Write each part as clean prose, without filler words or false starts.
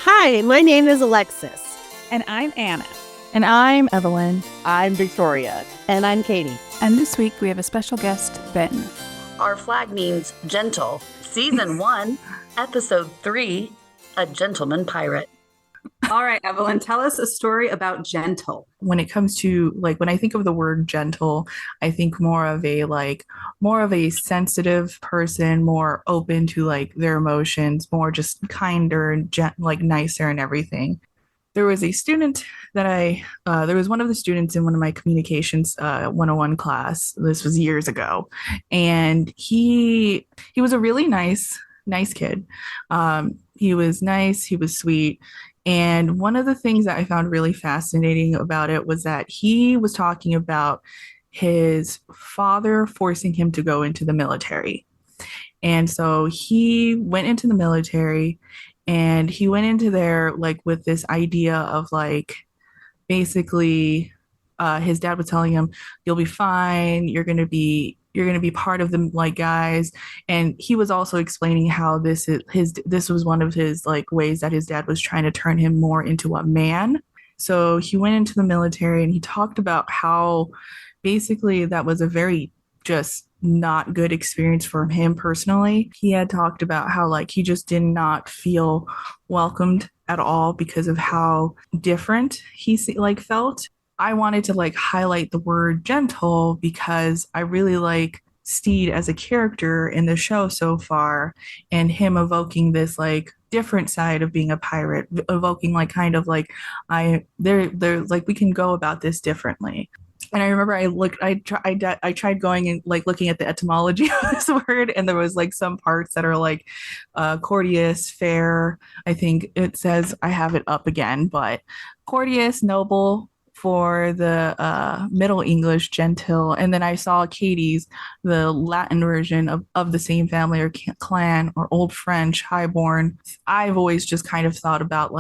Hi, my name is Alexis. And I'm Anna. And I'm Evelyn. I'm Victoria. And I'm Katie. And this week we have a special guest, Ben. Our flag means gentle. Season 1, Episode 3, A Gentleman Pirate. All right, Evelyn, tell us a story about gentle. When it comes to when I think of the word gentle, I think more of a sensitive person, more open to their emotions, more just kinder and nicer and everything. There was a student that there was one of the students in one of my communications 101 class. This was years ago. And he was a really nice kid. He was nice. He was sweet. And one of the things that I found really fascinating about it was that he was talking about his father forcing him to go into the military. And so he went into the military, and he went into there with this idea of basically his dad was telling him, you'll be fine, you're going to be part of the guys. And he was also explaining how this was one of his ways that his dad was trying to turn him more into a man. So he went into the military, and he talked about how basically that was a very just not good experience for him personally. He had talked about how he just did not feel welcomed at all because of how different he felt. I wanted to highlight the word gentle because I really like Stede as a character in the show so far, and him evoking this different side of being a pirate, evoking we can go about this differently. And I remember I tried going and looking at the etymology of this word, and there was some parts that are courteous, fair. I think it says, I have it up again, but courteous, noble for the Middle English, gentle. And then I saw Katie's, the Latin version of the same family or clan, or Old French, highborn. I've always just kind of thought about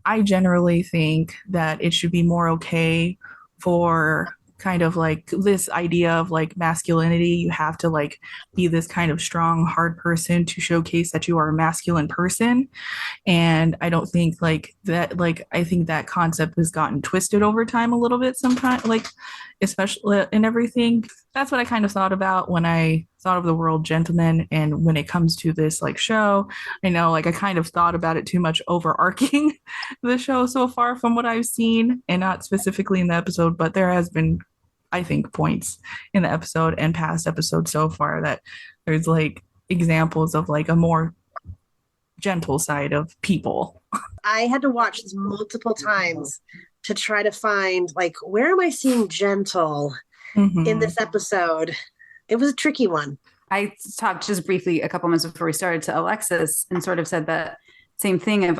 I generally think that it should be more okay for kind of this idea of masculinity. You have to be this kind of strong, hard person to showcase that you are a masculine person. And I don't think that I think that concept has gotten twisted over time a little bit sometimes, especially in everything. That's what I kind of thought about when I thought of the word gentleman. And when it comes to this show, I know I kind of thought about it too much overarching the show so far from what I've seen, and not specifically in the episode, but there has been, I think, points in the episode and past episodes so far that there's examples of a more gentle side of people. I had to watch this multiple times to try to find where am I seeing gentle in this episode. It was a tricky one. I talked just briefly a couple minutes before we started to Alexis and sort of said that same thing of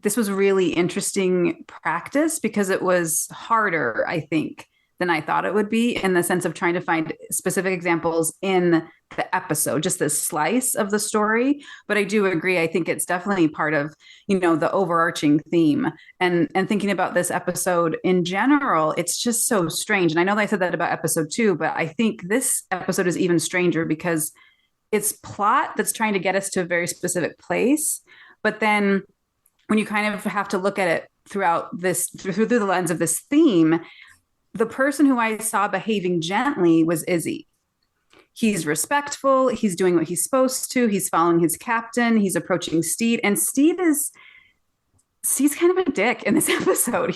this was really interesting practice because it was harder, I think, than I thought it would be, in the sense of trying to find specific examples in the episode, just this slice of the story. But I do agree. I think it's definitely part of, the overarching theme, and thinking about this episode in general, it's just so strange. And I know that I said that about episode 2, but I think this episode is even stranger because it's plot that's trying to get us to a very specific place. But then when you kind of have to look at it throughout this, through the lens of this theme, the person who I saw behaving gently was Izzy. He's respectful. He's doing what he's supposed to. He's following his captain. He's approaching Stede. And Stede's kind of a dick in this episode.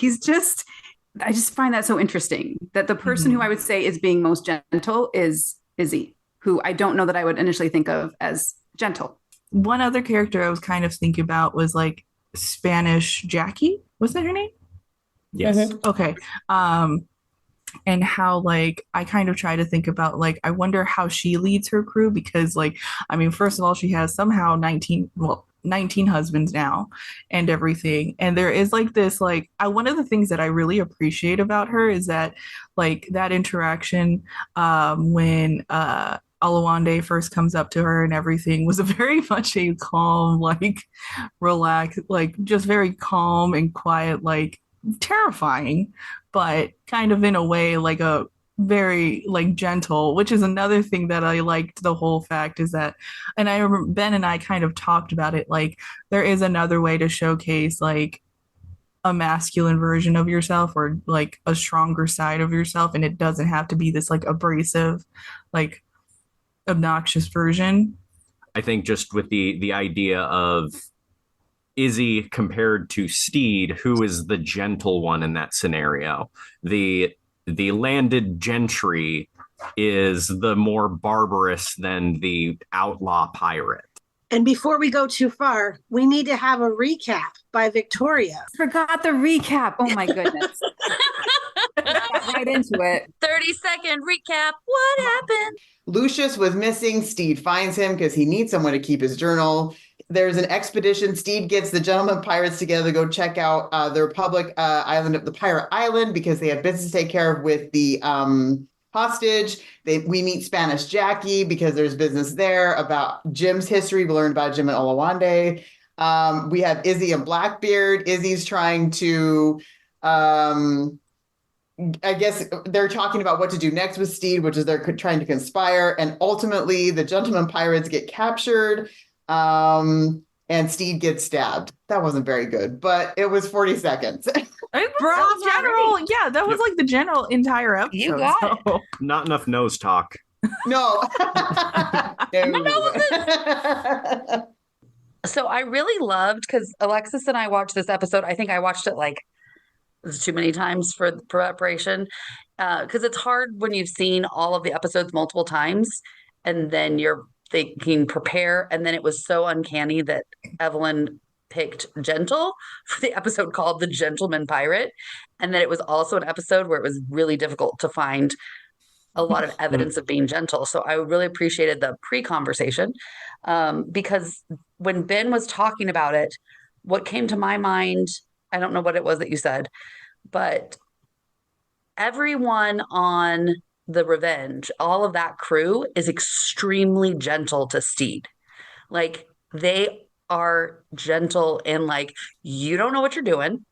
I just find that so interesting that the person who I would say is being most gentle is Izzy, who I don't know that I would initially think of as gentle. One other character I was kind of thinking about was Spanish Jackie. Was that her name? Yes. Mm-hmm. Okay. And how I kind of try to think about I wonder how she leads her crew, because first of all, she has somehow 19 husbands now and everything. And there is this one of the things that I really appreciate about her is that that interaction when Alawande first comes up to her and everything was a very much a calm, relaxed, just very calm and quiet, terrifying, but kind of in a way very like gentle, which is another thing that I liked. The whole fact is that, and I remember Ben and I kind of talked about it, like there is another way to showcase like a masculine version of yourself or like a stronger side of yourself, and it doesn't have to be this like abrasive, like obnoxious version. I think just with the idea of Izzy compared to Stede, who is the gentle one in that scenario. The landed gentry is the more barbarous than the outlaw pirate. And before we go too far, we need to have a recap by Victoria. Forgot the recap. Oh my goodness. Got right into it. 30-second recap. What happened? Lucius was missing. Stede finds him because he needs someone to keep his journal. There's an expedition. Stede gets the gentleman pirates together to go check out the Republic island of the Pirate Island because they have business to take care of with the hostage. We meet Spanish Jackie because there's business there about Jim's history. We learned about Jim and Olawande. We have Izzy and Blackbeard. Izzy's trying to, I guess they're talking about what to do next with Stede, which is they're trying to conspire. And ultimately, the gentleman pirates get captured. And Stede gets stabbed. That wasn't very good, but it was 40 seconds. General, yeah, that was like the general entire episode. You got it. Not enough nose talk. No. So I really loved, because Alexis and I watched this episode. I think I watched it like too many times for preparation, because it's hard when you've seen all of the episodes multiple times and then you're thinking prepare. And then it was so uncanny that Evelyn picked gentle for the episode called The Gentleman Pirate. And then it was also an episode where it was really difficult to find a lot of evidence of being gentle. So I really appreciated the pre-conversation, because when Ben was talking about it, what came to my mind, I don't know what it was that you said, but everyone on the Revenge, all of that crew is extremely gentle to Stede. Like they are gentle and like, you don't know what you're doing,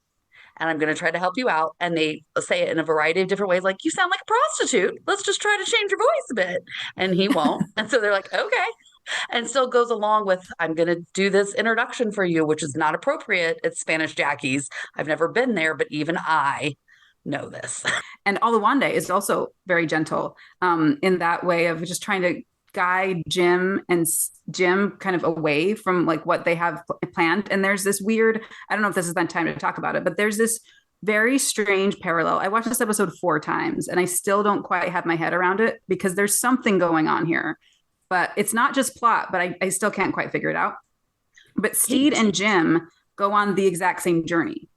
and I'm going to try to help you out. And they say it in a variety of different ways. Like, you sound like a prostitute. Let's just try to change your voice a bit. And he won't. And so they're like, okay. And still goes along with, I'm going to do this introduction for you, which is not appropriate at Spanish Jackie's. I've never been there, but even I know this. And Olawande is also very gentle in that way of just trying to guide Jim kind of away from like what they have planned. And there's this weird, I don't know if this is the time to talk about it, but there's this very strange parallel. I watched this episode 4 times and I still don't quite have my head around it because there's something going on here, but it's not just plot, but I still can't quite figure it out. But Stede and Jim go on the exact same journey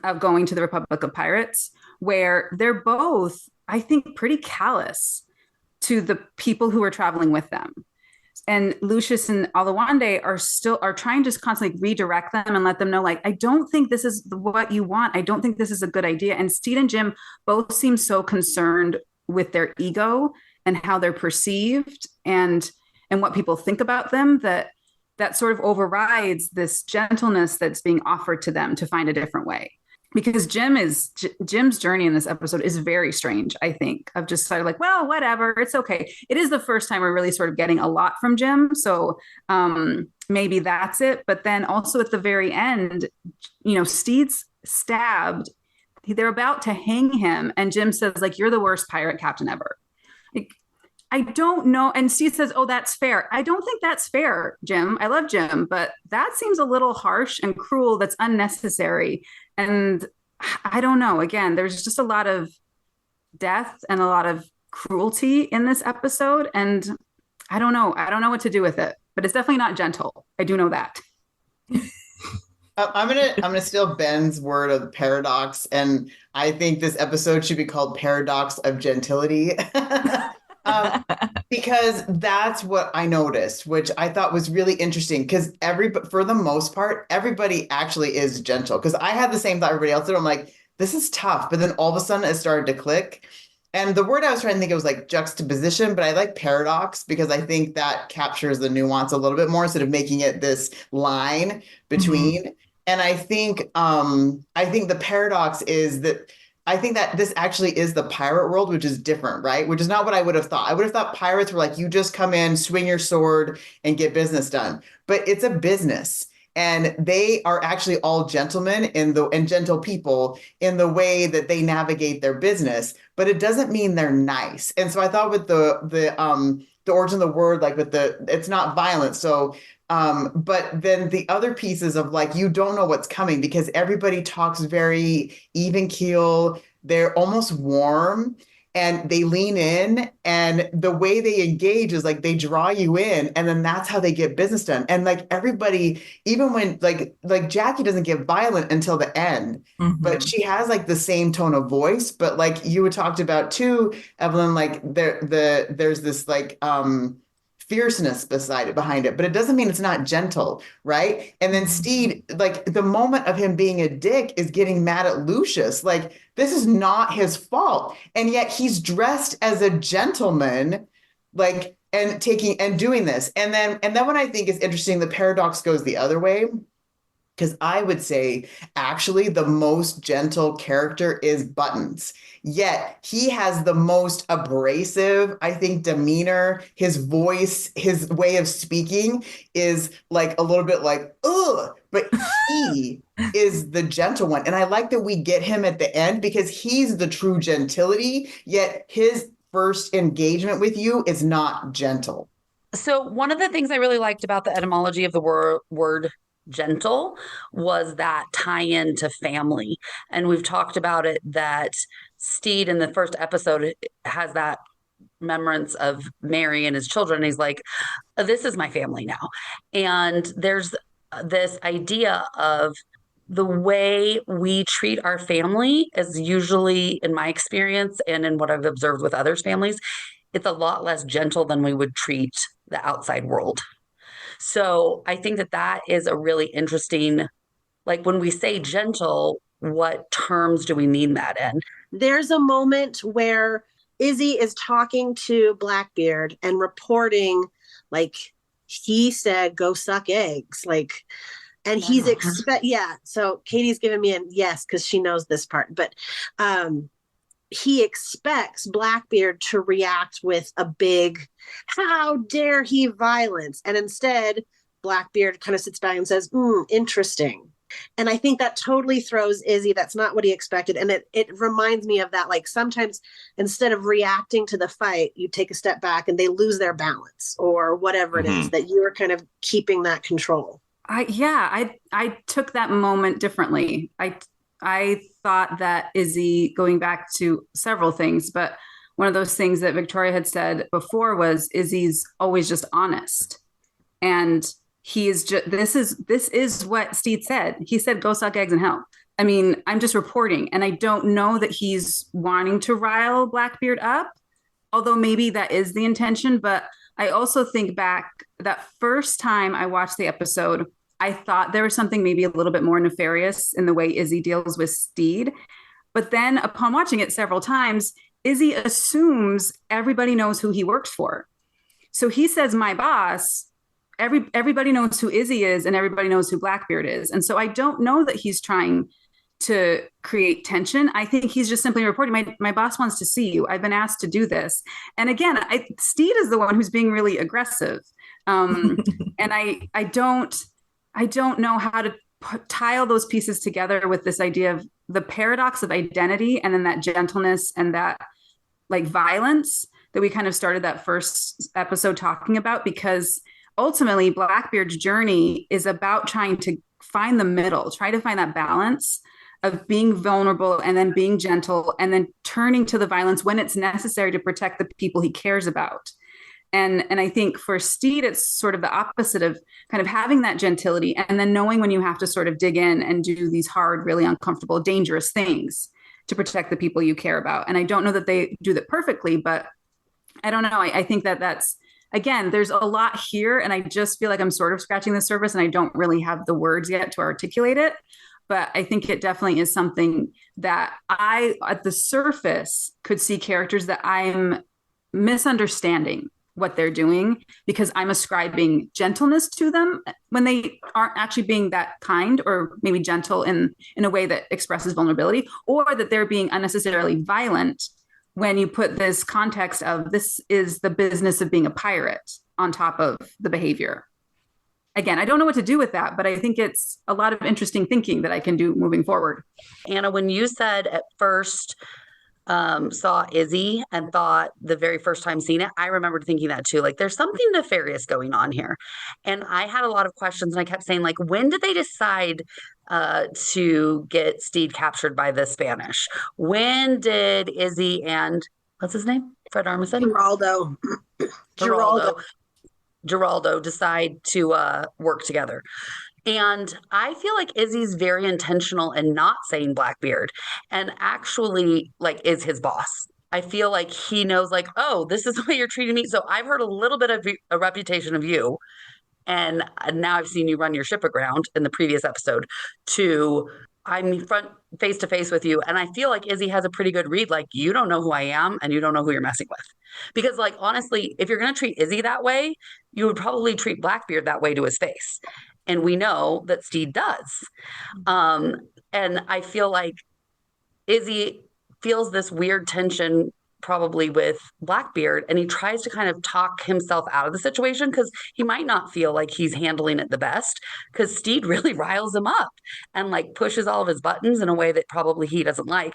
of going to the Republic of Pirates, where they're both, I think, pretty callous to the people who are traveling with them. And Lucius and Olawande are trying to constantly redirect them and let them know, like, I don't think this is what you want. I don't think this is a good idea. And Stede and Jim both seem so concerned with their ego and how they're perceived and what people think about them that sort of overrides this gentleness that's being offered to them to find a different way. Because Jim's journey in this episode is very strange, I think, of just sort of like, well, whatever, it's okay. It is the first time we're really sort of getting a lot from Jim. So maybe that's it. But then also at the very end, Stede's stabbed. They're about to hang him. And Jim says, like, you're the worst pirate captain ever. Like, I don't know. And Stede says, oh, that's fair. I don't think that's fair, Jim. I love Jim, but that seems a little harsh and cruel. That's unnecessary. And I don't know. Again, there's just a lot of death and a lot of cruelty in this episode. And I don't know. I don't know what to do with it, but it's definitely not gentle. I do know that. I'm gonna steal Ben's word of the paradox. And I think this episode should be called Paradox of Gentility. Because that's what I noticed, which I thought was really interesting. Because for the most part, everybody actually is gentle. Because I had the same thought everybody else did. I'm like, this is tough. But then all of a sudden, it started to click. And the word I was trying to think of was like juxtaposition, but I like paradox because I think that captures the nuance a little bit more instead of making it this line between. Mm-hmm. And I think the paradox is that I think that this actually is the pirate world, which is different, right? Which is not what I would have thought. I would have thought pirates were like, you just come in, swing your sword, and get business done. But it's a business. And they are actually all gentlemen and gentle people in the way that they navigate their business. But it doesn't mean they're nice. And so I thought with the origin of the word, like with it's not violent. So but then the other pieces of like, you don't know what's coming because everybody talks very even keel. They're almost warm and they lean in, and the way they engage is like they draw you in, and then that's how they get business done. And like everybody, even when like Jackie doesn't get violent until the end, but she has like the same tone of voice. But like you had talked about too, Evelyn, like there's this like fierceness behind it, but it doesn't mean it's not gentle, right? And then Stede, like the moment of him being a dick is getting mad at Lucius. Like this is not his fault, and yet he's dressed as a gentleman, like and doing this. And then what I think is interesting, the paradox goes the other way. Because I would say actually the most gentle character is Buttons. Yet he has the most abrasive, I think, demeanor. His voice, his way of speaking is like a little bit like, ugh, but he is the gentle one. And I like that we get him at the end because he's the true gentility, yet his first engagement with you is not gentle. So one of the things I really liked about the etymology of the word gentle was that tie-in to family. And we've talked about it that Stede in the first episode has that remembrance of Mary and his children. He's like, this is my family now. And there's this idea of the way we treat our family is usually, in my experience and in what I've observed with others' families, it's a lot less gentle than we would treat the outside world. So I think that is a really interesting, like when we say gentle, what terms do we mean that in? There's a moment where Izzy is talking to Blackbeard and reporting, like, he said, go suck eggs. Like, and he's so Katie's giving me a yes, because she knows this part. But he expects Blackbeard to react with a big, how dare he violence. And instead, Blackbeard kind of sits back and says, interesting. And I think that totally throws Izzy. That's not what he expected. And it reminds me of that, like sometimes instead of reacting to the fight, you take a step back and they lose their balance or whatever it is, that you are kind of keeping that control. I took that moment differently. I thought that Izzy, going back to several things, but one of those things that Victoria had said before was Izzy's always just honest. And he is just, this is what Stede said. He said, go suck eggs in hell. I mean, I'm just reporting, and I don't know that he's wanting to rile Blackbeard up, although maybe that is the intention. But I also think back that first time I watched the episode, I thought there was something maybe a little bit more nefarious in the way Izzy deals with Stede. But then upon watching it several times, Izzy assumes everybody knows who he works for. So he says, my boss, everybody knows who Izzy is and everybody knows who Blackbeard is. And so I don't know that he's trying to create tension. I think he's just simply reporting, my boss wants to see you. I've been asked to do this. And again, Stede is the one who's being really aggressive. And I don't know how to tie all those pieces together with this idea of the paradox of identity and then that gentleness and that like violence that we kind of started that first episode talking about, because ultimately Blackbeard's journey is about trying to find the middle, try to find that balance of being vulnerable and then being gentle and then turning to the violence when it's necessary to protect the people he cares about. And I think for Stede, it's sort of the opposite of kind of having that gentility and then knowing when you have to sort of dig in and do these hard, really uncomfortable, dangerous things to protect the people you care about. And I don't know that they do that perfectly, but I don't know. I think that's, again, there's a lot here. And I just feel like I'm sort of scratching the surface and I don't really have the words yet to articulate it. But I think it definitely is something that I, at the surface, could see characters that I'm misunderstanding what they're doing because I'm ascribing gentleness to them when they aren't actually being that kind or maybe gentle in a way that expresses vulnerability, or that they're being unnecessarily violent when you put this context of this is the business of being a pirate on top of the behavior. Again, I don't know what to do with that, but I think it's a lot of interesting thinking that I can do moving forward. Anna, when you said at first saw Izzy and thought the very first time seeing it, I remembered thinking that too. Like there's something nefarious going on here. And I had a lot of questions and I kept saying, like, when did they decide to get Stede captured by the Spanish? When did Izzy and what's his name? Fred Armisen? Geraldo decide to work together. And I feel like Izzy's very intentional in not saying Blackbeard and actually like is his boss. I feel like he knows like, oh, this is the way you're treating me. So I've heard a little bit of a reputation of you. And now I've seen you run your ship aground in the previous episode to I'm face to face with you. And I feel like Izzy has a pretty good read. Like, you don't know who I am and you don't know who you're messing with. Because like, honestly, if you're going to treat Izzy that way, you would probably treat Blackbeard that way to his face. And we know that Stede does. And I feel like Izzy feels this weird tension probably with Blackbeard, and he tries to kind of talk himself out of the situation because he might not feel like he's handling it the best because Stede really riles him up and like pushes all of his buttons in a way that probably he doesn't like.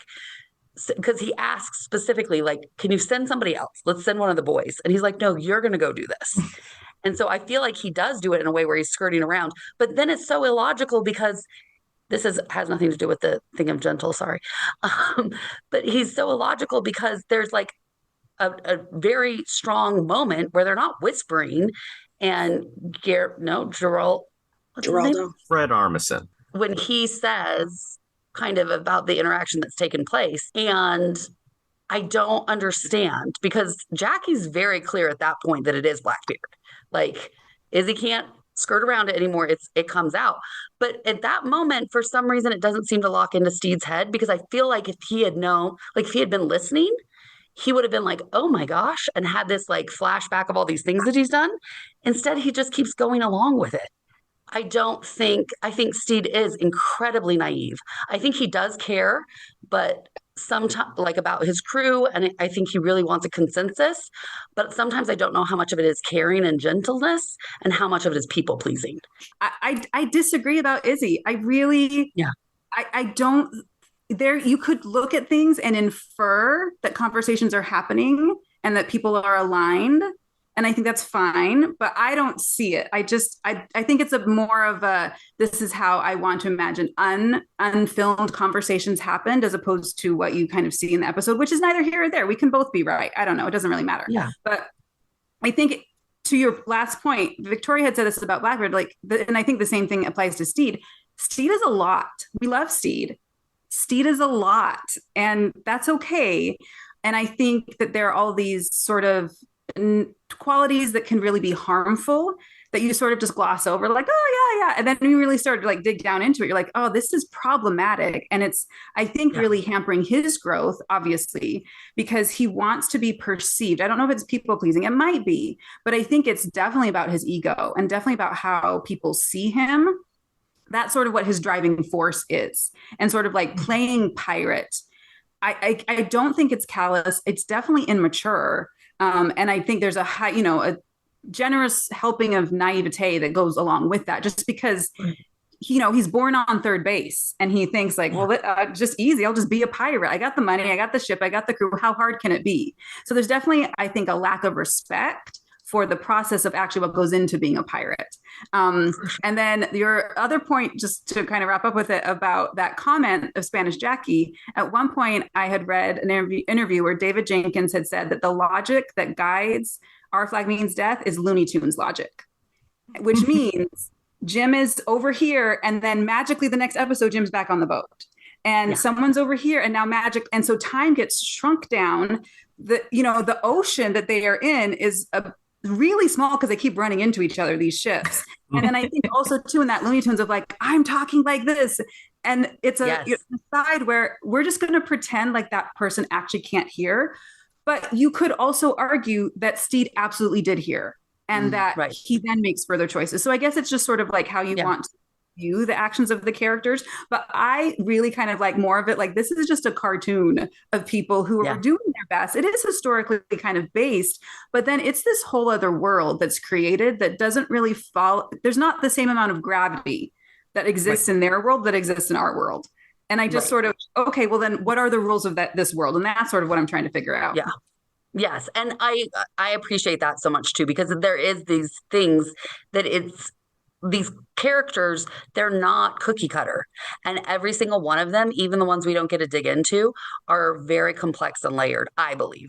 Because he asks specifically, like, can you send somebody else? Let's send one of the boys. And he's like, no, you're going to go do this. And so I feel like he does do it in a way where he's skirting around. But then it's so illogical because has nothing to do with the thing of gentle, sorry. But he's so illogical because there's like a very strong moment where they're not whispering. And Geraldo. Fred Armisen. When he says kind of about the interaction that's taken place. And I don't understand because Jackie's very clear at that point that it is Blackbeard. Like, Izzy can't skirt around it anymore. It comes out. But at that moment, for some reason, it doesn't seem to lock into Stede's head because I feel like if he had known, like if he had been listening, he would have been like, oh my gosh, and had this like flashback of all these things that he's done. Instead, he just keeps going along with it. I think Stede is incredibly naive. I think he does care, but sometimes like about his crew, and I think he really wants a consensus, but sometimes I don't know how much of it is caring and gentleness and how much of it is people pleasing. I disagree about Izzy. I don't there you could look at things and infer that conversations are happening and that people are aligned. And I think that's fine, but I don't see it. I think it's a more of a, this is how I want to imagine unfilmed conversations happened as opposed to what you kind of see in the episode, which is neither here or there. We can both be right. I don't know. It doesn't really matter. Yeah. But I think to your last point, Victoria had said this about Blackbeard, and I think the same thing applies to Stede. Stede is a lot. We love Stede. Stede is a lot, and that's okay. And I think that there are all these sort of qualities that can really be harmful that you sort of just gloss over, like, oh yeah. And then when you really start to like dig down into it, you're like, oh, this is problematic. And it's, I think, really hampering his growth, obviously, because he wants to be perceived. I don't know if it's people pleasing. It might be, but I think it's definitely about his ego and definitely about how people see him. That's sort of what his driving force is. And sort of like playing pirate. I don't think it's callous. It's definitely immature. And I think there's a generous helping of naivete that goes along with that, just because, he's born on third base and he thinks like, well, just easy. I'll just be a pirate. I got the money. I got the ship. I got the crew. How hard can it be? So there's definitely, I think, a lack of respect for the process of actually what goes into being a pirate. And then your other point, just to kind of wrap up with it about that comment of Spanish Jackie, at one point I had read an interview where David Jenkins had said that the logic that guides Our Flag Means Death is Looney Tunes logic, which means Jim is over here and then magically the next episode, Jim's back on the boat. And someone's over here and now magic. And so time gets shrunk down. The ocean that they are in is really small because they keep running into each other, these ships. And then I think also too in that Looney Tunes of like, I'm talking like this. And it's a side where we're just going to pretend like that person actually can't hear. But you could also argue that Stede absolutely did here, and that Right. he then makes further choices. So I guess it's just sort of like how you Yeah. want to view the actions of the characters. But I really kind of like more of it like this is just a cartoon of people who Yeah. are doing their best. It is historically kind of based, but then it's this whole other world that's created that doesn't really follow. There's not the same amount of gravity that exists in their world that exists in our world. And I just sort of, okay, well then what are the rules of this world? And that's sort of what I'm trying to figure out. Yeah. Yes. And I appreciate that so much too, because there is these things that these characters, they're not cookie cutter. And every single one of them, even the ones we don't get to dig into, are very complex and layered, I believe.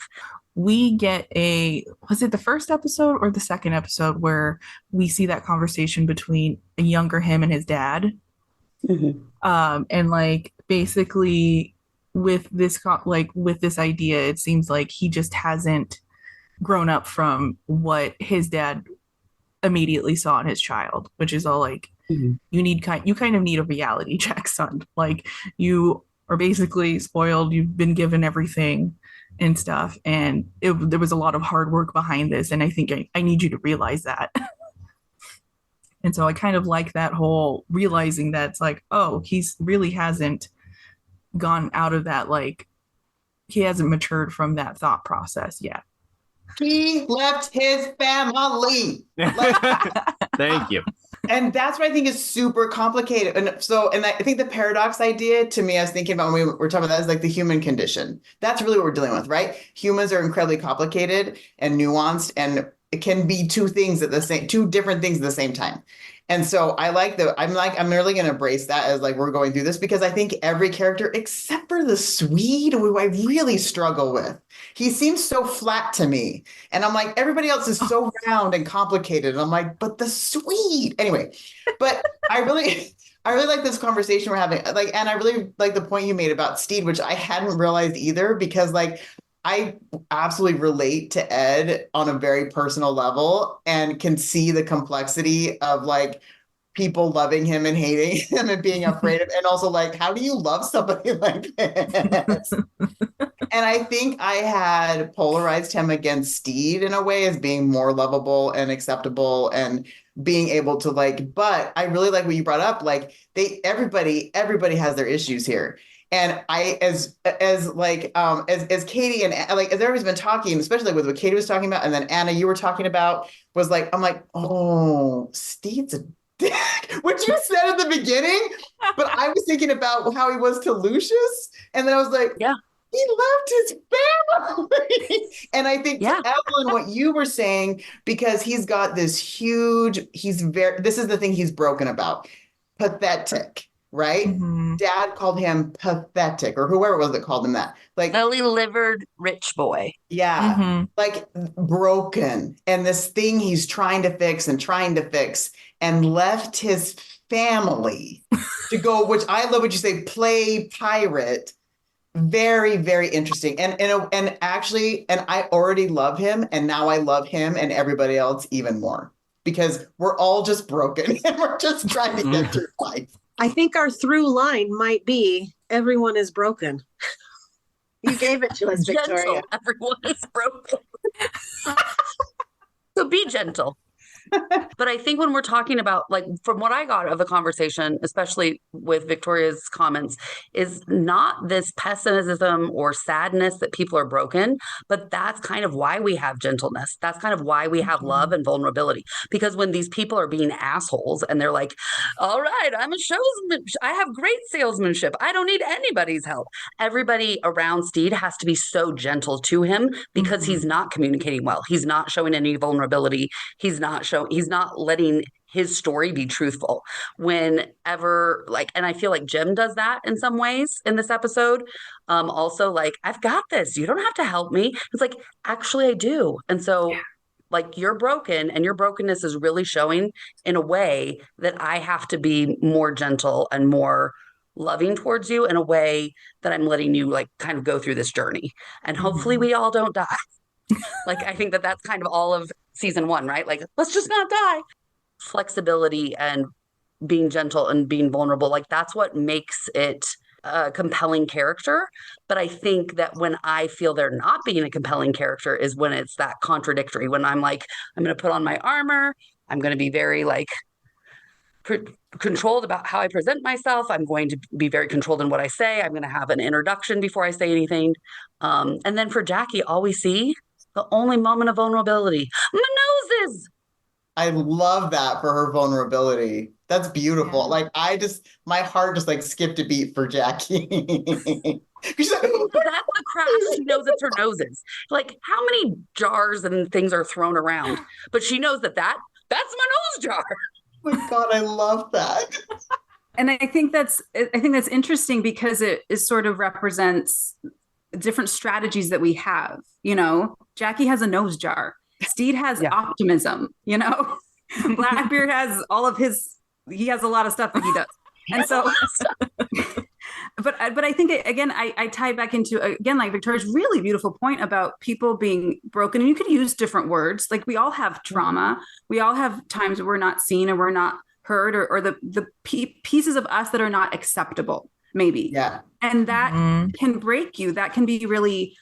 We get was it the first episode or the second episode where we see that conversation between a younger him and his dad? And like basically with this idea, it seems like he just hasn't grown up from what his dad immediately saw in his child, which is all like you kind of need a reality check, son. Like you are basically spoiled, you've been given everything and stuff, and there was a lot of hard work behind this, and I think I need you to realize that. And so I kind of like that whole realizing that it's like, oh, he's really hasn't gone out of that, like he hasn't matured from that thought process yet. He left his family. Thank you. And that's what I think is super complicated. And I think the paradox idea to me, I was thinking about when we were talking about that, is like the human condition. That's really what we're dealing with, right? Humans are incredibly complicated and nuanced, and it can be two different things at the same time. And so I'm really going to embrace that as like we're going through this, because I think every character except for the Swede, who I really struggle with, he seems so flat to me. And I'm like, everybody else is so round and complicated. And I'm like, but the Swede. Anyway, but I really like this conversation we're having. Like, and I really like the point you made about Stede, which I hadn't realized either, because like, I absolutely relate to Ed on a very personal level and can see the complexity of like people loving him and hating him and being afraid of, and also like, how do you love somebody like this? And I think I had polarized him against Stede in a way as being more lovable and acceptable and being able to like, but I really like what you brought up. Like everybody has their issues here. And I, as Katie and like, as everybody's been talking, especially with what Katie was talking about, and then Anna, you were talking about, was like, I'm like, oh, Steve's a dick, which you said at the beginning, but I was thinking about how he was to Lucius. And then I was like, yeah, he left his family. And I think to Evelyn, what you were saying, because he's got this huge, this is the thing he's broken about, pathetic. Right? Mm-hmm. Dad called him pathetic, or whoever it was that called him that. Like lily-livered rich boy. Yeah. Mm-hmm. Like broken. And this thing he's trying to fix and left his family to go, which I love what you say, play pirate. Very, very interesting. And I already love him, and now I love him and everybody else even more, because we're all just broken and we're just trying to get through life. I think our through line might be everyone is broken. You gave it to us, Victoria. Gentle. Everyone is broken. So be gentle. But I think when we're talking about, like, from what I got of the conversation, especially with Victoria's comments, is not this pessimism or sadness that people are broken, but that's kind of why we have gentleness. That's kind of why we have love and vulnerability. Because when these people are being assholes and they're like, all right, I'm a showsman, I have great salesmanship, I don't need anybody's help. Everybody around Stede has to be so gentle to him because he's not communicating well. He's not showing any vulnerability. He's not letting his story be truthful whenever, like, and I feel like Jim does that in some ways in this episode. Also, like, I've got this. You don't have to help me. It's like, actually, I do. And so, like, you're broken, and your brokenness is really showing in a way that I have to be more gentle and more loving towards you in a way that I'm letting you, like, kind of go through this journey. And hopefully we all don't die. Like, I think that that's kind of all of season 1, right? Like, let's just not die. Flexibility and being gentle and being vulnerable, like, that's what makes it a compelling character. But I think that when I feel they're not being a compelling character is when it's that contradictory, when I'm like, I'm going to put on my armor. I'm going to be very like controlled about how I present myself. I'm going to be very controlled in what I say. I'm going to have an introduction before I say anything. And then for Jackie, all we see, the only moment of vulnerability, my noses. I love that for her vulnerability. That's beautiful. Yeah. Like my heart just like skipped a beat for Jackie. She's like, But that's the crap. She knows it's her noses. Like how many jars and things are thrown around, but she knows that's my nose jar. oh my God, I love that. And I think that's interesting because it is sort of represents different strategies that we have. You know, Jackie has a nose jar. Stede has optimism, you know. Blackbeard has he has a lot of stuff that he does. And so but I think again I tie back into again like Victoria's really beautiful point about people being broken, and you could use different words. Like we all have trauma. We all have times where we're not seen or we're not heard, or the pieces of us that are not acceptable maybe. Yeah. And that can break you. That can be really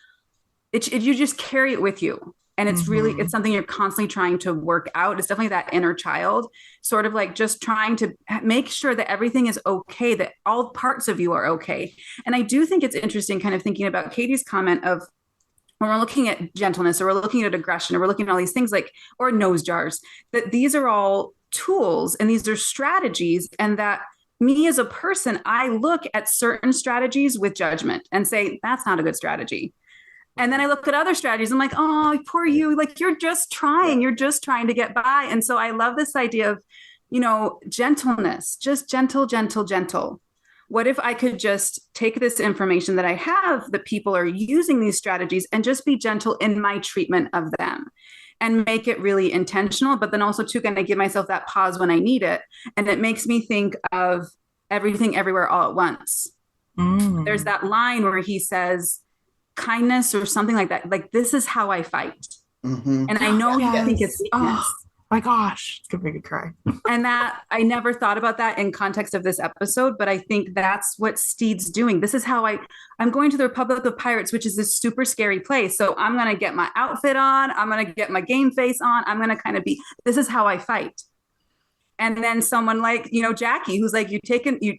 you just carry it with you. And it's really, it's something you're constantly trying to work out. It's definitely that inner child, sort of like just trying to make sure that everything is okay, that all parts of you are okay. And I do think it's interesting kind of thinking about Katie's comment of when we're looking at gentleness or we're looking at aggression or we're looking at all these things like, or nose jars, that these are all tools and these are strategies, and that me as a person, I look at certain strategies with judgment and say, that's not a good strategy. And then I look at other strategies. I'm like, oh, poor you. Like, you're just trying to get by. And so I love this idea of, you know, gentleness, just gentle, gentle, gentle. What if I could just take this information that I have that people are using these strategies and just be gentle in my treatment of them and make it really intentional, but then also to kind of give myself that pause when I need it. And it makes me think of Everything Everywhere All at Once. There's that line where he says, kindness or something like that. Like, this is how I fight. And I know you think it's weakness. Oh my gosh, it's gonna make me cry. And that I never thought about that in context of this episode, but I think that's what Stede's doing. This is how I'm going to the Republic of Pirates, which is this super scary place. So I'm going to get my outfit on. I'm going to get my game face on. I'm going to kind of this is how I fight. And then someone like, you know, Jackie, who's like, you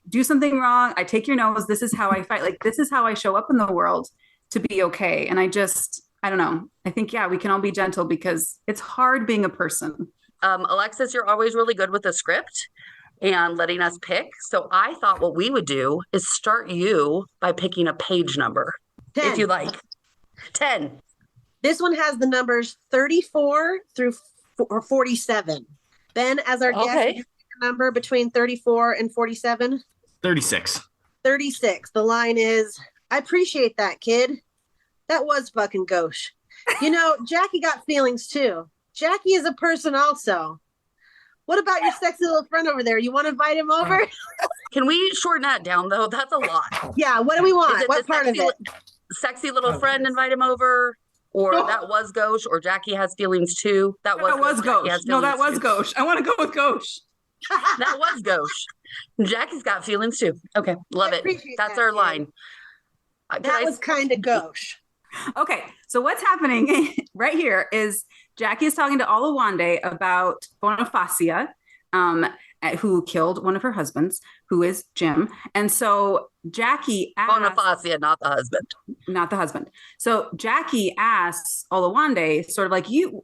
do something wrong. I take your nose. This is how I fight. Like, this is how I show up in the world to be okay. And I don't know. I think, we can all be gentle because it's hard being a person. Alexis, you're always really good with the script and letting us pick. So I thought what we would do is start you by picking a page number, 10. if you like. 10. This one has the numbers 34 through 47. Ben, as our guest, number between 34 and 47? 36. 36. The line is, I appreciate that, kid. That was fucking gauche. You know, Jackie got feelings too. Jackie is a person also. What about your sexy little friend over there? You want to invite him over? Can we shorten that down, though? That's a lot. Yeah, what do we want? What part of it? Sexy little friend, invite him over? Or that was gauche? Or Jackie has feelings too? That was gauche. No, that was gauche. I want to go with gauche. That was gauche. Jackie's got feelings too. Okay, love it. That's our line. That was kind of gauche. Okay, so what's happening right here is Jackie is talking to Olawande about Bonifacia, who killed one of her husbands, who is Jim. And so Jackie asks... Bonifacia, not the husband. Not the husband. So Jackie asks Olawande, sort of like, you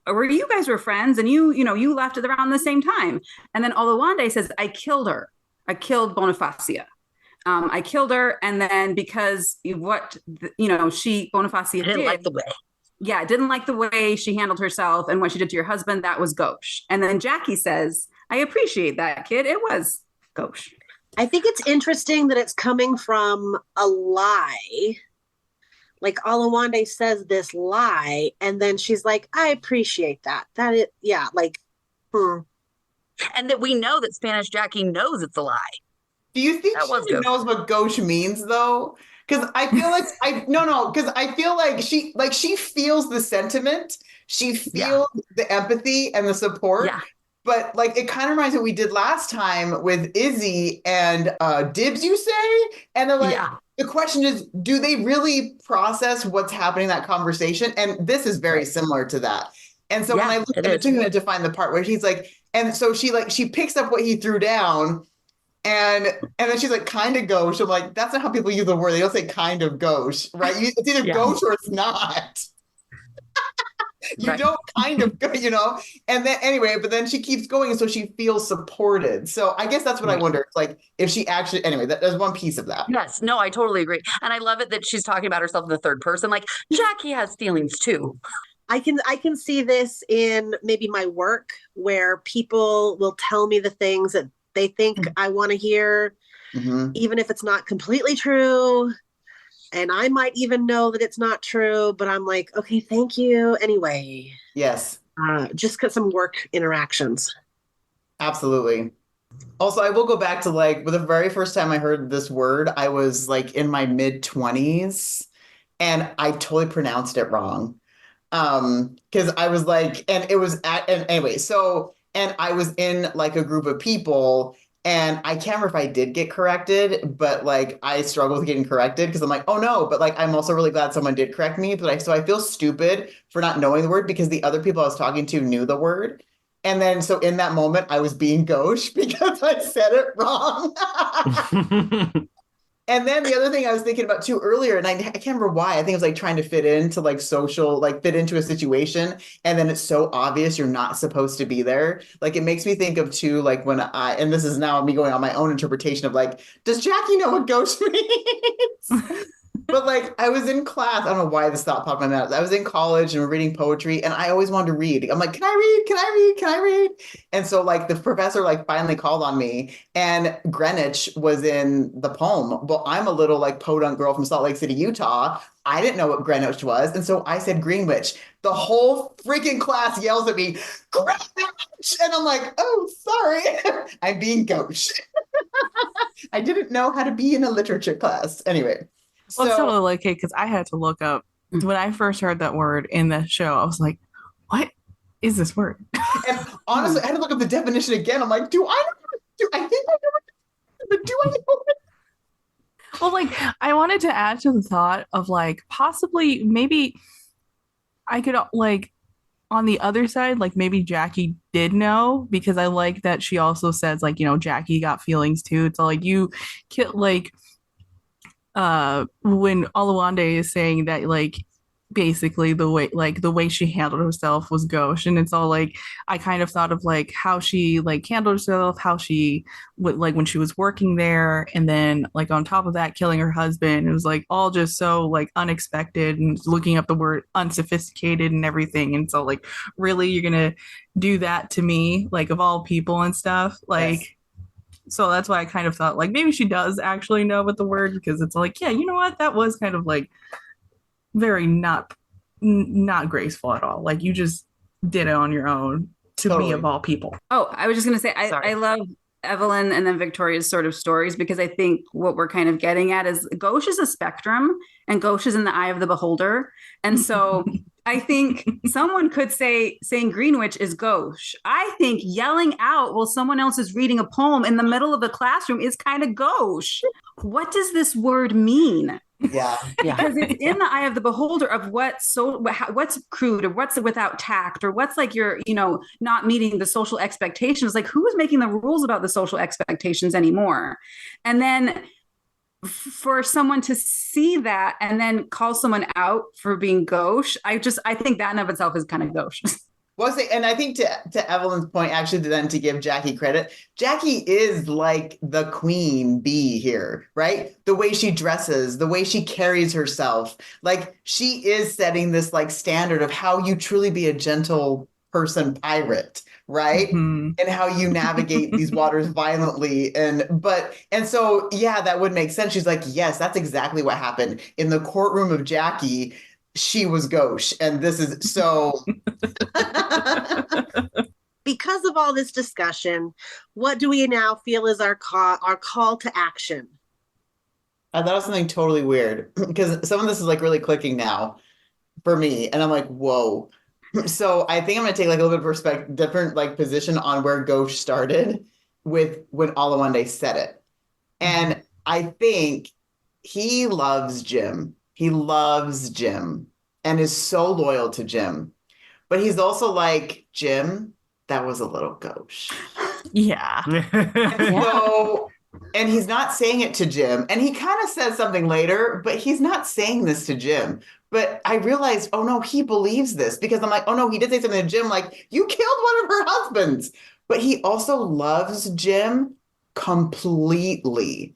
guys were friends and you left at around the same time. And then Olawande says, I killed her. I killed Bonifacia. I killed her, and then because Bonifacia didn't like the way. Yeah, didn't like the way she handled herself and what she did to your husband. That was gauche. And then Jackie says, I appreciate that, kid. It was gauche. I think it's interesting that it's coming from a lie. Like Olawande says this lie, and then she's like, I appreciate that. And that we know that Spanish Jackie knows it's a lie. Do you think she knows what gauche means though? Because I feel like I feel like she feels the sentiment, she feels the empathy and the support. Yeah. But like it kind of reminds me what we did last time with Izzy and Dibs, you say? And they're like, the question is, do they really process what's happening in that conversation? And this is very similar to that. And so when I looked, and it took me to find the part where he's like, and so she picks up what he threw down, and then she's like, kind of gauche. I'm like, that's not how people use the word. They don't say kind of gauche, right? It's either gauche or it's not. You don't kind of go, and then anyway, but then she keeps going, and so she feels supported. So I guess that's what I wonder. It's like if she actually, anyway, there's one piece of that. Yes, no, I totally agree. And I love it that she's talking about herself in the third person. Like, Jackie has feelings too. I can see this in maybe my work where people will tell me the things that they think I want to hear, even if it's not completely true. And I might even know that it's not true, but I'm like, okay, thank you anyway. Yes. Just because some work interactions. Absolutely. Also, I will go back to like, the very first time I heard this word, I was like in my mid-20s and I totally pronounced it wrong. Because I was like, and it was and anyway, so, and I was in like a group of people. And I can't remember if I did get corrected, but like I struggle with getting corrected because I'm like, oh no, but like I'm also really glad someone did correct me. But so I feel stupid for not knowing the word because the other people I was talking to knew the word. And then so in that moment, I was being gauche because I said it wrong. And then the other thing I was thinking about too earlier, and I can't remember why, I think it was like trying to fit into like social, like fit into a situation. And then it's so obvious you're not supposed to be there. Like it makes me think of too, like when and this is now me going on my own interpretation of like, does Jackie know what gauche means? But like I was in class, I don't know why this thought popped in my mouth. I was in college and we're reading poetry and I always wanted to read. I'm like, can I read? Can I read? Can I read? And so like the professor like finally called on me and Greenwich was in the poem. Well, I'm a little like podunk girl from Salt Lake City, Utah. I didn't know what Greenwich was. And so I said Greenwich. The whole freaking class yells at me, Greenwich! And I'm like, oh, sorry. I'm being gauche. I didn't know how to be in a literature class. Anyway. Well, it's totally okay because I had to look up when I first heard that word in the show. I was like, "What is this word?" And honestly, I had to look up the definition again. I'm like, I think I know it, but do I know it? Well, like I wanted to add to the thought of like possibly maybe I could like on the other side, like maybe Jackie did know because I like that she also says like Jackie got feelings too. It's all like you like. When Olawande is saying that like basically the way she handled herself was gauche, and it's all like I kind of thought of like how she like handled herself, how she would like when she was working there, and then like on top of that killing her husband. It was like all just so like unexpected, and looking up the word unsophisticated and everything, and so like really you're gonna do that to me like of all people and stuff like. Yes. So that's why I kind of thought like maybe she does actually know what the word, because it's like, yeah, you know what? That was kind of like very not graceful at all. Like you just did it on your own to me of all people. Oh, I was just going to say, I love Evelyn and then Victoria's sort of stories because I think what we're kind of getting at is gauche is a spectrum and gauche is in the eye of the beholder. And so I think someone could say saying Greenwich is gauche. I think yelling out while someone else is reading a poem in the middle of the classroom is kind of gauche. What does this word mean? Yeah. Because it's in the eye of the beholder of what's crude or what's without tact or what's like you're, not meeting the social expectations. Like who is making the rules about the social expectations anymore? And then for someone to see that and then call someone out for being gauche, I think that in of itself is kind of gauche. Well, and I think to Evelyn's point, actually, then to give Jackie credit, Jackie is like the queen bee here, right? The way she dresses, the way she carries herself, like she is setting this like standard of how you truly be a gentle person pirate, right? Mm-hmm. And how you navigate these waters violently. And so, yeah, that would make sense. She's like, yes, that's exactly what happened in the courtroom of Jackie. She was gauche, and this is so. Because of all this discussion, what do we now feel is our call to action? I thought it was something totally weird because some of this is like really clicking now for me, and I'm like, whoa. So I think I'm going to take like a little bit of different like position on where gauche started with when Olawande said it, and I think he loves Jim. He loves Jim and is so loyal to Jim. But he's also like, Jim, that was a little gauche. Yeah. So, and he's not saying it to Jim. And he kind of says something later, but he's not saying this to Jim. But I realized, oh no, he believes this because I'm like, oh no, he did say something to Jim, like, you killed one of her husbands. But he also loves Jim completely.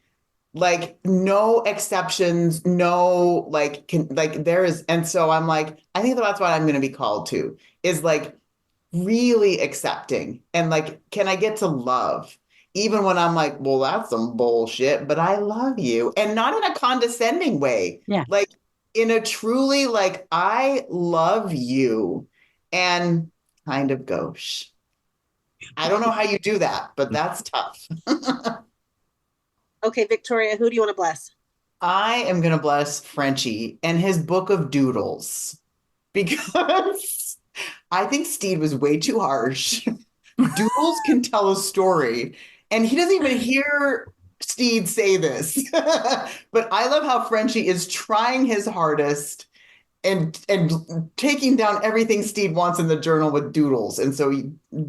Like no exceptions, no like there is, and so I'm like, I think that's what I'm going to be called to is like really accepting and like, can I get to love even when I'm like, well, that's some bullshit, but I love you, and not in a condescending way, Yeah. like in a truly like I love you, and kind of gauche. I don't know how you do that, but that's tough. Okay, Victoria, who do you want to bless? I am going to bless Frenchie and his book of doodles because I think Stede was way too harsh. Doodles can tell a story, and he doesn't even hear Stede say this. But I love how Frenchie is trying his hardest and taking down everything Stede wants in the journal with doodles. And so,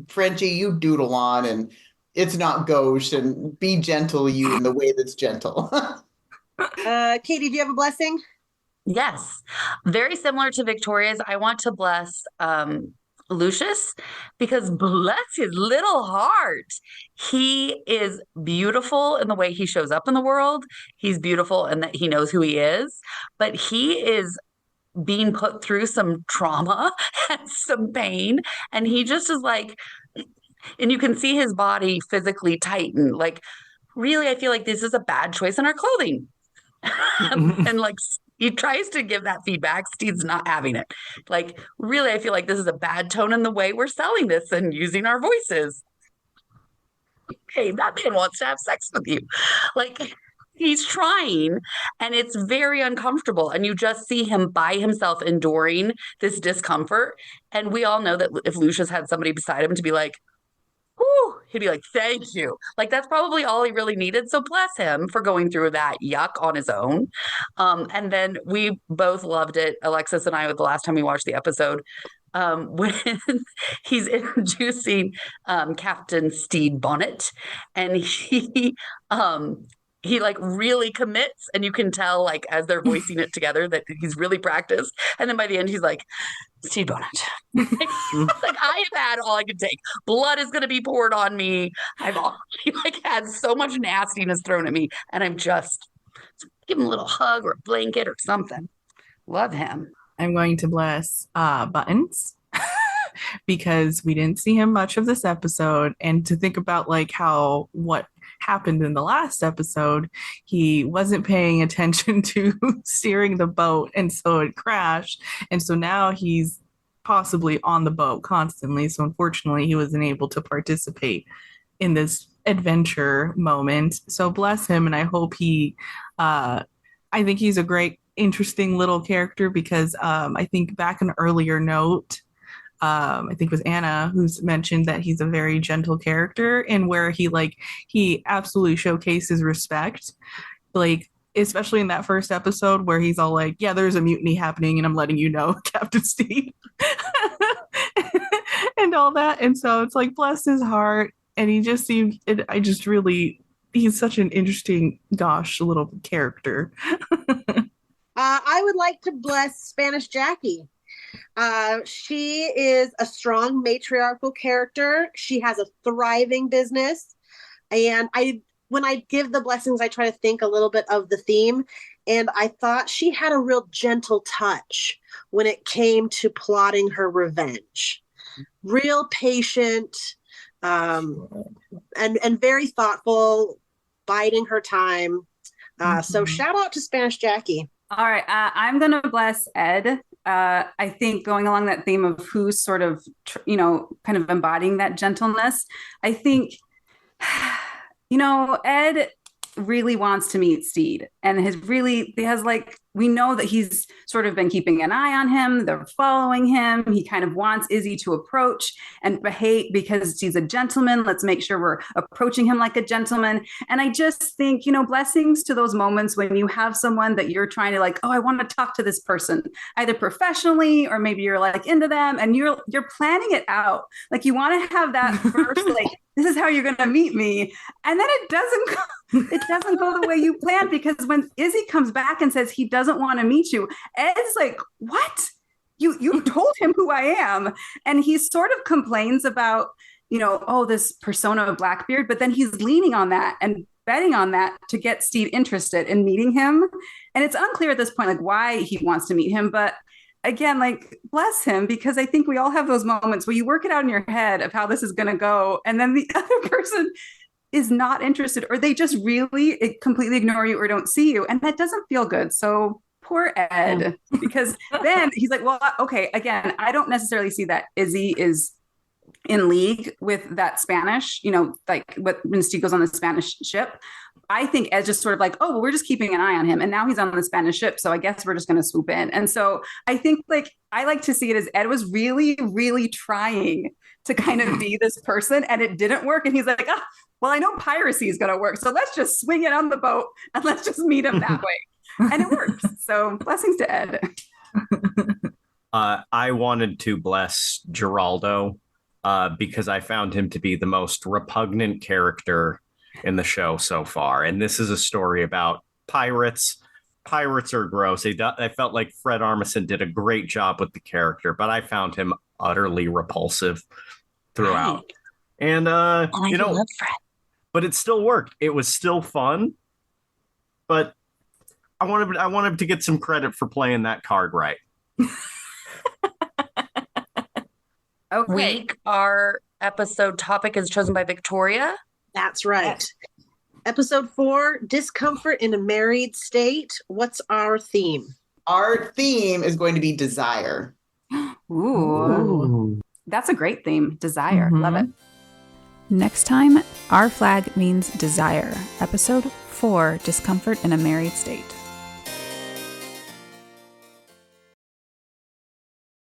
Frenchie, you doodle on, and it's not gauche, and be gentle, you, in the way that's gentle. Katie, do you have a blessing? Yes. Very similar to Victoria's. I want to bless Lucius because bless his little heart. He is beautiful in the way he shows up in the world. He's beautiful in that he knows who he is, but he is being put through some trauma and some pain. And he just is like, and you can see his body physically tighten. Like, really, I feel like this is a bad choice in our clothing. And like he tries to give that feedback. Steve's not having it. Like, really, I feel like this is a bad tone in the way we're selling this and using our voices. Hey, that man wants to have sex with you. Like, he's trying, and it's very uncomfortable. And you just see him by himself enduring this discomfort. And we all know that if Lucius had somebody beside him to be like, whew, he'd be like, thank you. Like, that's probably all he really needed. So bless him for going through that yuck on his own. And then we both loved it, Alexis and I, the last time we watched the episode, when he's introducing Captain Stede Bonnet, and he like really commits, and you can tell like as they're voicing it together that he's really practiced. And then by the end, he's like, Stede Bonnet. Like I have had all I could take. Blood is going to be poured on me. I've already like had so much nastiness thrown at me, and I'm just give him a little hug or a blanket or something. Love him. I'm going to bless Buttons because we didn't see him much of this episode, and to think about like how what happened in the last episode, he wasn't paying attention to steering the boat, and so it crashed, and so now he's possibly on the boat constantly, so unfortunately he wasn't able to participate in this adventure moment. So bless him, and I hope he I think he's a great interesting little character because I think back an earlier note, I think it was Anna who's mentioned that he's a very gentle character, and where he absolutely showcases respect, like especially in that first episode where he's all like, yeah, there's a mutiny happening and I'm letting you know, Captain Stede. And all that. And so it's like, bless his heart. And he just seemed, he's such an interesting, gosh, little character. I would like to bless Spanish Jackie. She is a strong matriarchal character. She has a thriving business. And when I give the blessings, I try to think a little bit of the theme. And I thought she had a real gentle touch when it came to plotting her revenge. Real patient, and very thoughtful, biding her time. So shout out to Spanish Jackie. All right. I'm going to bless Ed. I think going along that theme of who's sort of, kind of embodying that gentleness, I think, Ed really wants to meet Stede, and he has like we know that he's sort of been keeping an eye on him. They're following him. He kind of wants Izzy to approach and behave because he's a gentleman. Let's make sure we're approaching him like a gentleman. And I just think, blessings to those moments when you have someone that you're trying to like, oh, I want to talk to this person, either professionally or maybe you're like into them and you're planning it out. Like you want to have that first, like, this is how you're going to meet me. And then it doesn't go the way you planned, because when Izzy comes back and says he doesn't want to meet you, Ed's like, what? You told him who I am. And he sort of complains about, this persona of Blackbeard, but then he's leaning on that and betting on that to get Stede interested in meeting him. And it's unclear at this point, like why he wants to meet him, but again, like, bless him, because I think we all have those moments where you work it out in your head of how this is going to go. And then the other person is not interested, or they just really completely ignore you or don't see you. And that doesn't feel good. So poor Ed, because then he's like, well, okay, again, I don't necessarily see that Izzy is in league with that Spanish, like when Steve goes on the Spanish ship. I think Ed's just sort of like, oh, well, we're just keeping an eye on him. And now he's on the Spanish ship. So I guess we're just going to swoop in. And so I think I like to see it as Ed was really, really trying to kind of be this person, and it didn't work. And he's like, well, I know piracy is going to work. So let's just swing it on the boat and let's just meet him that way. And it works. So blessings to Ed. I wanted to bless Geraldo because I found him to be the most repugnant character in the show so far. And this is a story about pirates. Pirates are gross. I felt like Fred Armisen did a great job with the character, but I found him utterly repulsive throughout. Right. And love Fred. But it still worked. It was still fun. But I wanted to get some credit for playing that card right. Okay. Our episode topic is chosen by Victoria. That's right. Episode 4, discomfort in a married state. What's our theme? Our theme is going to be desire. Ooh. That's a great theme. Desire. Mm-hmm. Love it. Next time, our flag means desire. Episode 4, discomfort in a married state.